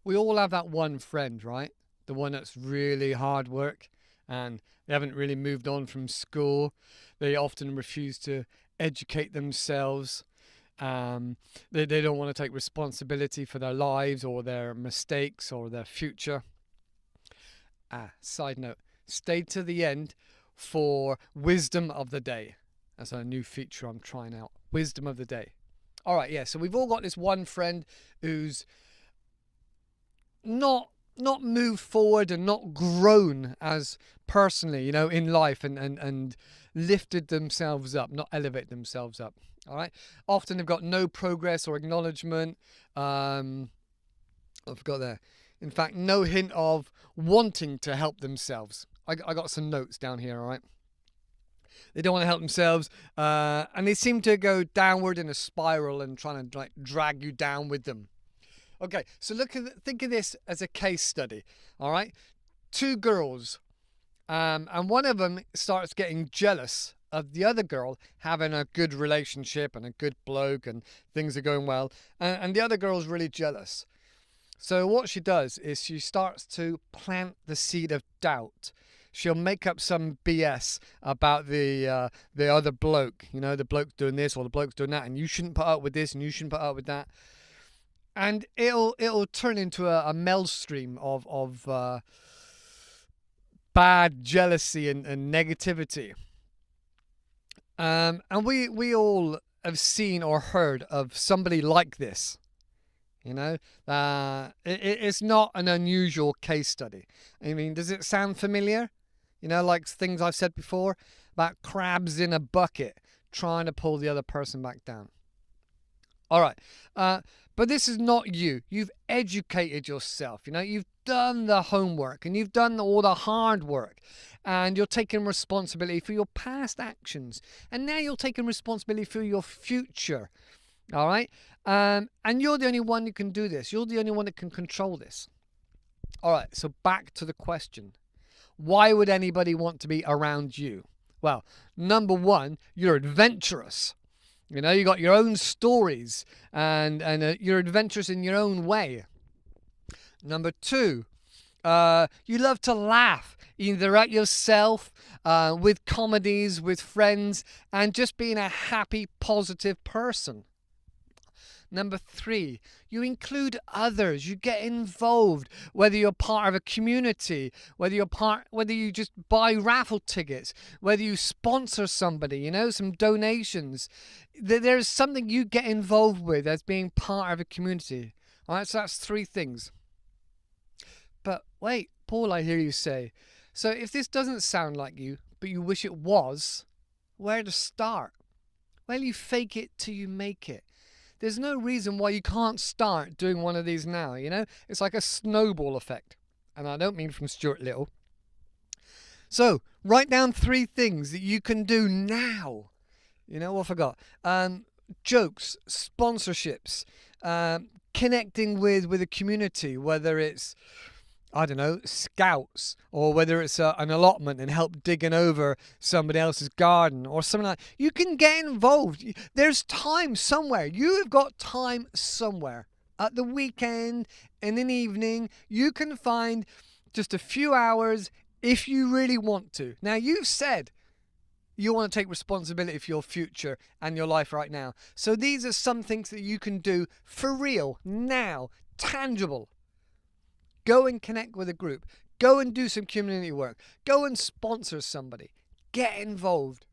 We all have that one friend, right? The one that's really hard work and they haven't really moved on from school. They often refuse to educate themselves. Um, they don't want to take responsibility for their lives or their mistakes or their future. Side note, stay to the end for wisdom of the day. That's a new feature I'm trying out. Wisdom of the day. All right, yeah. So we've all got this one friend who's not moved forward and not grown as personally, in life and lifted themselves up, not elevated themselves up. All right. Often they've got no progress or acknowledgement. I forgot there. In fact, no hint of wanting to help themselves. I got some notes down here. All right. They don't want to help themselves, and they seem to go downward in a spiral and trying to like drag you down with them. Okay, so think of this as a case study. All right, two girls, and one of them starts getting jealous of the other girl having a good relationship and a good bloke and things are going well, and the other girl's really jealous. So what she does is she starts to plant the seed of doubt. She'll make up some BS about the other bloke. The bloke's doing this or the bloke's doing that, and you shouldn't put up with this and you shouldn't put up with that. And it'll turn into a maelstream of bad jealousy and negativity. And we all have seen or heard of somebody like this. It's not an unusual case study. I mean, does it sound familiar? Like things I've said before about crabs in a bucket trying to pull the other person back down. All right. But this is not you. You've educated yourself. You've done the homework and you've done all the hard work and you're taking responsibility for your past actions. And now you're taking responsibility for your future. All right. And you're the only one who can do this. You're the only one that can control this. All right. So back to the question. Why would anybody want to be around you? Well, number one, you're adventurous. You got your own stories and you're adventurous in your own way. Number two, you love to laugh, either at yourself, with comedies, with friends, and just being a happy, positive person. Number three, you include others. You get involved, whether you're part of a community, whether you just buy raffle tickets, whether you sponsor somebody, some donations. There's something you get involved with as being part of a community. All right, so that's three things. But wait, Paul, I hear you say. So if this doesn't sound like you, but you wish it was, where to start? Well, you fake it till you make it. There's no reason why you can't start doing one of these now, It's like a snowball effect. And I don't mean from Stuart Little. So, write down three things that you can do now. I forgot. Jokes, sponsorships, connecting with a community, whether it's, I don't know, scouts, or whether it's an allotment and help digging over somebody else's garden or something like that. You can get involved. There's time somewhere. You have got time somewhere. At the weekend, in an evening, you can find just a few hours if you really want to. Now, you've said you want to take responsibility for your future and your life right now. So these are some things that you can do for real, now, tangible. Go and connect with a group. Go and do some community work. Go and sponsor somebody. Get involved.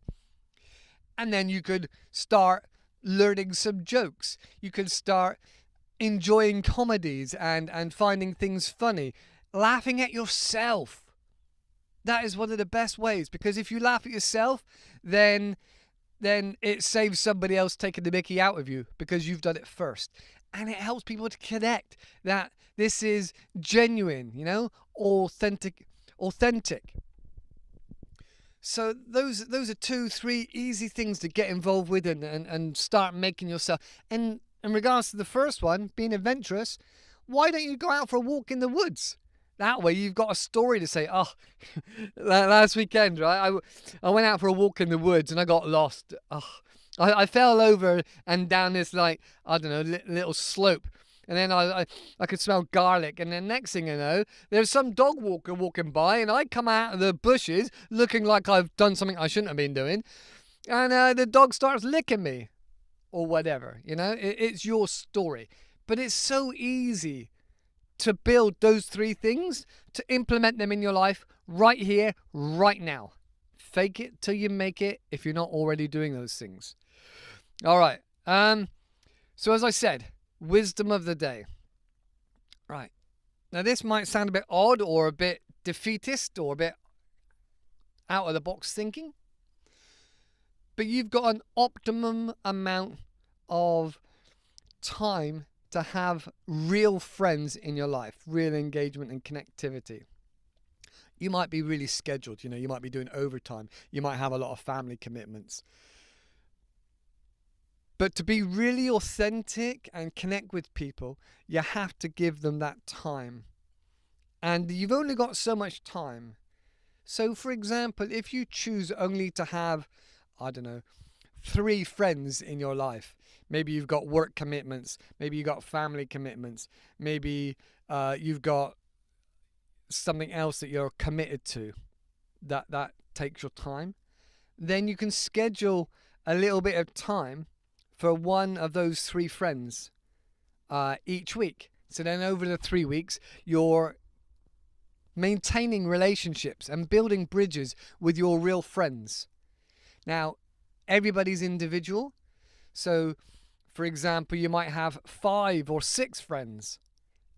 And then you could start learning some jokes. You could start enjoying comedies and finding things funny. Laughing at yourself. That is one of the best ways, because if you laugh at yourself, then it saves somebody else taking the mickey out of you because you've done it first. And it helps people to connect that this is genuine, authentic. So those are 2-3 easy things to get involved with and start making yourself. And in regards to the first one, being adventurous, why don't you go out for a walk in the woods? That way you've got a story to say. Oh, last weekend, right? I went out for a walk in the woods and I got lost. Oh, I fell over and down this, little slope. And then I could smell garlic. And then next thing I know, there's some dog walker walking by, and I come out of the bushes looking like I've done something I shouldn't have been doing. And the dog starts licking me or whatever. It's your story. But it's so easy to build those three things, to implement them in your life right here, right now. Fake it till you make it if you're not already doing those things. All right. So as I said, wisdom of the day. Right. Now this might sound a bit odd or a bit defeatist or a bit out of the box thinking, but you've got an optimum amount of time to have real friends in your life, real engagement and connectivity. You might be really scheduled, you might be doing overtime. You might have a lot of family commitments. But to be really authentic and connect with people, you have to give them that time. And you've only got so much time. So, for example, if you choose only to have, 3 friends in your life, maybe you've got work commitments, maybe you've got family commitments, maybe you've got something else that you're committed to that takes your time, then you can schedule a little bit of time for one of those 3 friends each week. So then over the 3 weeks, you're maintaining relationships and building bridges with your real friends. Now, everybody's individual. So, for example, you might have 5 or 6 friends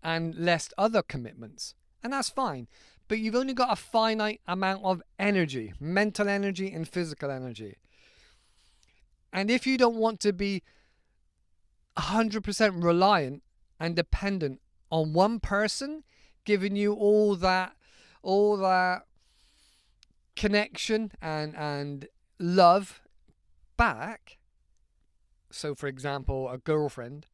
and less other commitments. And that's fine. But you've only got a finite amount of energy, mental energy and physical energy. And if you don't want to be 100% reliant and dependent on one person giving you all that connection and love back, so for example, a girlfriend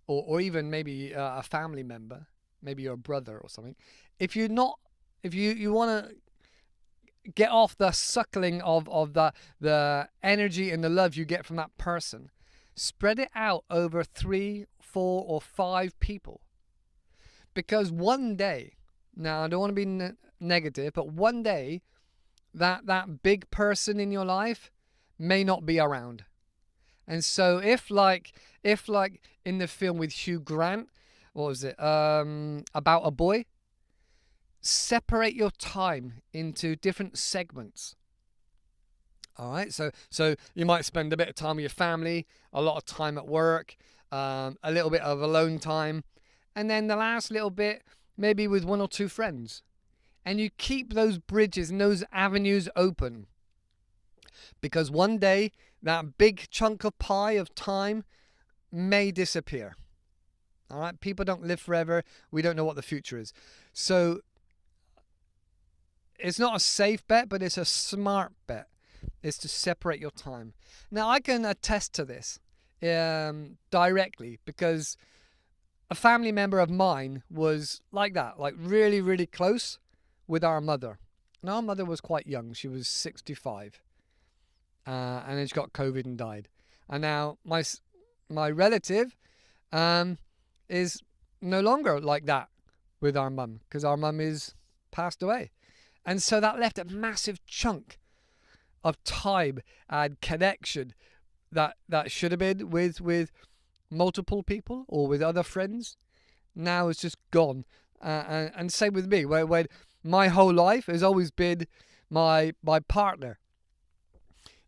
or even maybe a family member, maybe your brother or something, if you want to get off the suckling of the energy and the love you get from that person, spread it out over 3, 4 or 5 people. Because one day, now I don't want to be negative, but one day that big person in your life may not be around. And so if like in the film with Hugh Grant, what was it, About a Boy, separate your time into different segments. All right, so you might spend a bit of time with your family, a lot of time at work, a little bit of alone time, and then the last little bit maybe with 1 or 2 friends. And you keep those bridges and those avenues open. Because one day that big chunk of pie of time may disappear. All right, people don't live forever. We don't know what the future is. So it's not a safe bet, but it's a smart bet. Is to separate your time. Now, I can attest to this directly because a family member of mine was like that, like really, really close with our mother. And our mother was quite young. She was 65. And then she got COVID and died. And now my relative is no longer like that with our mum because our mum is passed away. And so that left a massive chunk of time and connection that should have been with multiple people or with other friends. Now it's just gone. And same with me, when my whole life has always been my partner.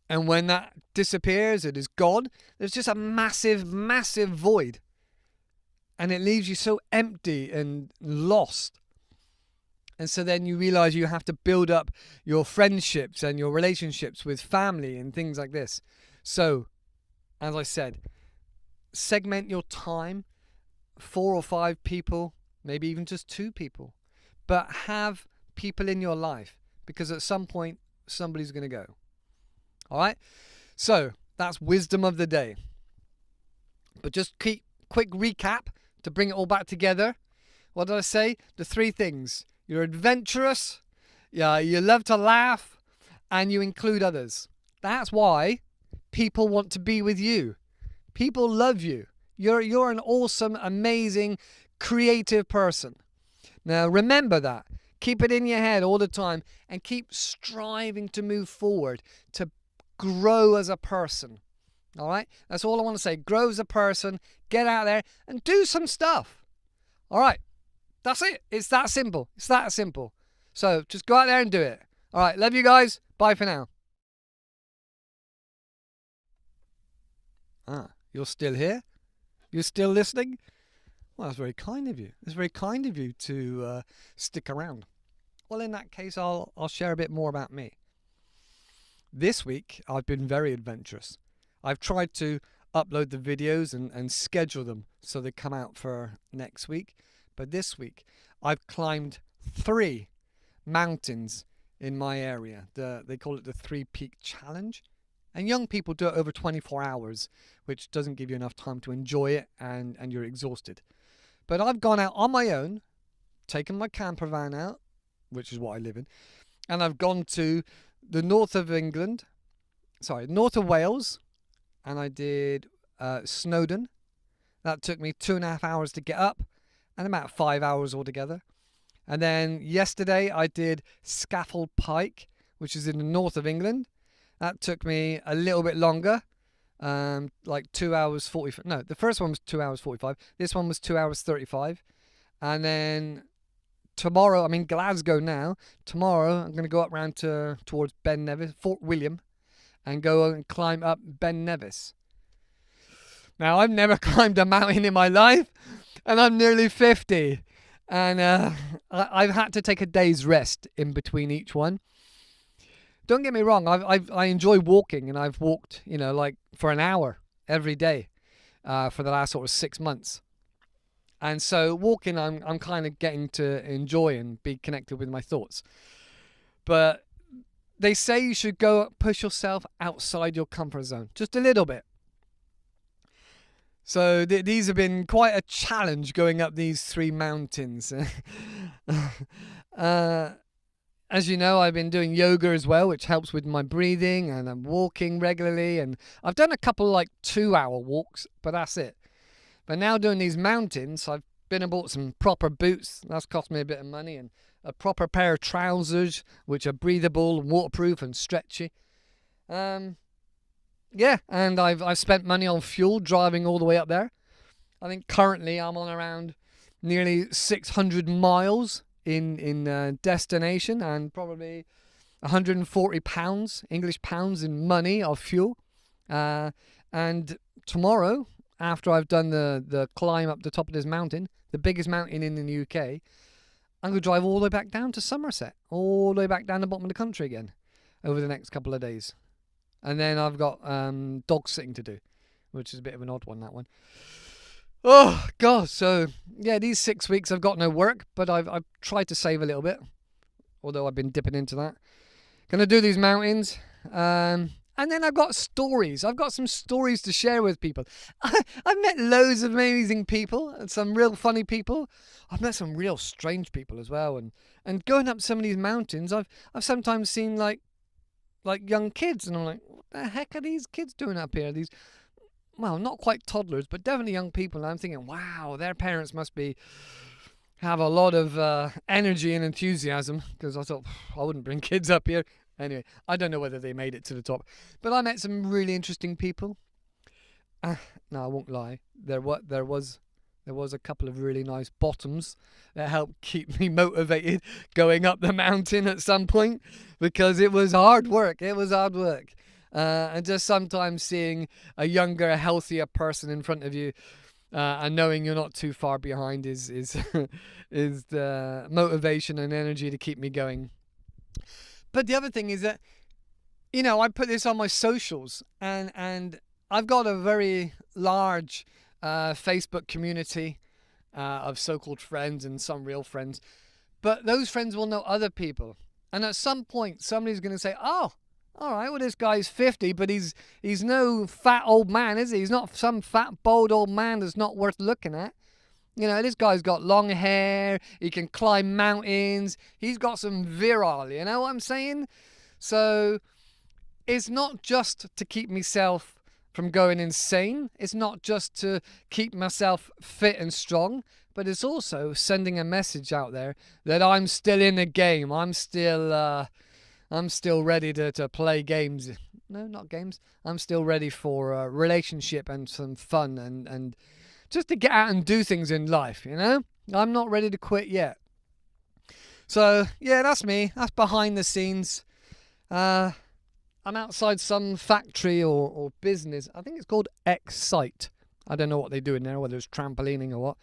And when that disappears, it is gone, there's just a massive, massive void. And it leaves you so empty and lost. And so then you realize you have to build up your friendships and your relationships with family and things like this. So, as I said, segment your time, 4 or 5 people, maybe even just 2 people. But have people in your life because at some point, somebody's going to go. All right? So, that's wisdom of the day. But just quick recap to bring it all back together. What did I say? The 3 things. You're adventurous, you love to laugh, and you include others. That's why people want to be with you. People love you. You're an awesome, amazing, creative person. Now remember that. Keep it in your head all the time and keep striving to move forward, to grow as a person. All right? That's all I want to say. Grow as a person, get out there and do some stuff. All right? That's it. It's that simple. It's that simple. So just go out there and do it. All right. Love you guys. Bye for now. You're still here? You're still listening? Well, that's very kind of you. It's very kind of you to stick around. Well, in that case, I'll share a bit more about me. This week, I've been very adventurous. I've tried to upload the videos and schedule them so they come out for next week. But this week, I've climbed 3 mountains in my area. They call it the 3-Peak Challenge. And young people do it over 24 hours, which doesn't give you enough time to enjoy it and you're exhausted. But I've gone out on my own, taken my camper van out, which is what I live in, and I've gone to the north of Wales, and I did Snowdon. That took me 2.5 hours to get up and about 5 hours altogether. And then yesterday I did Scafell Pike, which is in the north of England. That took me a little bit longer, like 2 hours 45. No, the first one was 2 hours 45. This one was 2 hours 35. And then tomorrow, I'm in Glasgow now. Tomorrow, I'm going to go up round towards Ben Nevis, Fort William, and go and climb up Ben Nevis. Now, I've never climbed a mountain in my life, and I'm nearly 50. And I've had to take a day's rest in between each one. Don't get me wrong, I enjoy walking, and I've walked, like for an hour every day for the last sort of 6 months. And so walking, I'm kind of getting to enjoy and be connected with my thoughts. But they say you should go push yourself outside your comfort zone, just a little bit. So these have been quite a challenge going up these 3 mountains. As you know, I've been doing yoga as well, which helps with my breathing, and I'm walking regularly. And I've done a couple like 2-hour walks, but that's it. But now doing these mountains, I've been and bought some proper boots. That's cost me a bit of money, and a proper pair of trousers, which are breathable, waterproof, and stretchy. Yeah, and I've spent money on fuel driving all the way up there. I think currently I'm on around nearly 600 miles in destination, and probably 140 pounds, English pounds in money of fuel. And tomorrow, after I've done the climb up the top of this mountain, the biggest mountain in the UK, I'm going to drive all the way back down to Somerset, all the way back down the bottom of the country again over the next couple of days. And then I've got dog sitting to do, which is a bit of an odd one, that one. Oh, God. So, yeah, these 6 weeks I've got no work, but I've tried to save a little bit, although I've been dipping into that. Going to do these mountains. And then I've got stories. I've got some stories to share with people. I've met loads of amazing people and some real funny people. I've met some real strange people as well. And going up some of these mountains, I've sometimes seen like young kids, and I'm like, what the heck are these kids doing up here? These, well, not quite toddlers, but definitely young people. And I'm thinking, wow, their parents must have a lot of energy and enthusiasm, because I thought, I wouldn't bring kids up here. Anyway, I don't know whether they made it to the top, but I met some really interesting people. No, I won't lie. There was a couple of really nice bottoms that helped keep me motivated going up the mountain at some point, because it was hard work. And just sometimes seeing a younger, healthier person in front of you, and knowing you're not too far behind is the motivation and energy to keep me going. But the other thing is that, I put this on my socials, and I've got a very large Facebook community of so-called friends and some real friends. But those friends will know other people. And at some point, somebody's going to say, oh, all right, well, this guy's 50, but he's no fat old man, is he? He's not some fat, bald old man that's not worth looking at. This guy's got long hair, he can climb mountains, he's got some virile, you know what I'm saying? So it's not just to keep myself from going insane. It's not just to keep myself fit and strong, but it's also sending a message out there that I'm still in the game. I'm still ready to play games. No, not games. I'm still ready for a relationship and some fun and just to get out and do things in life, you know? I'm not ready to quit yet. So, yeah, that's me. That's behind the scenes. I'm outside some factory or business. I think it's called 𝐸 I don't know what they do in there, whether it's trampolining or what.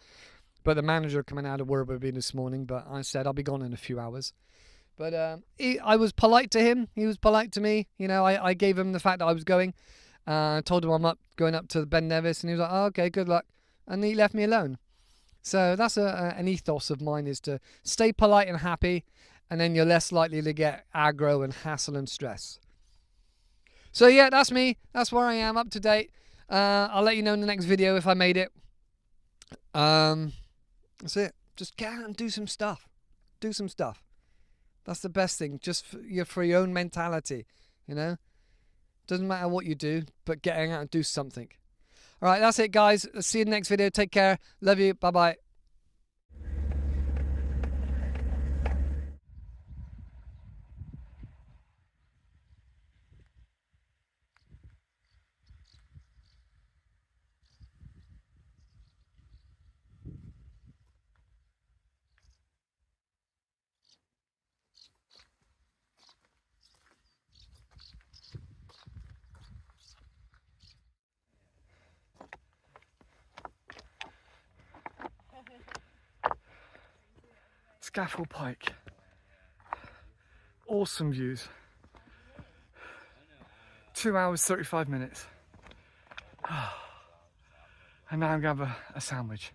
But the manager coming out of work with me this morning, but I said I'll be gone in a few hours. But I was polite to him. He was polite to me. You know, I gave him the fact that I was going. Told him I'm going up to Ben Nevis, and he was like, oh, okay, good luck. And he left me alone. So that's an ethos of mine, is to stay polite and happy, and then you're less likely to get aggro and hassle and stress. So yeah, that's me. That's where I am, up to date. I'll let you know in the next video if I made it. That's it. Just get out and do some stuff. Do some stuff. That's the best thing, just for your own mentality, you know? Doesn't matter what you do, but getting out and do something. All right, that's it, guys. I'll see you in the next video. Take care. Love you. Bye-bye. Scaffold Pike. Awesome views. 2 hours, 35 minutes. And now I'm going to have a sandwich.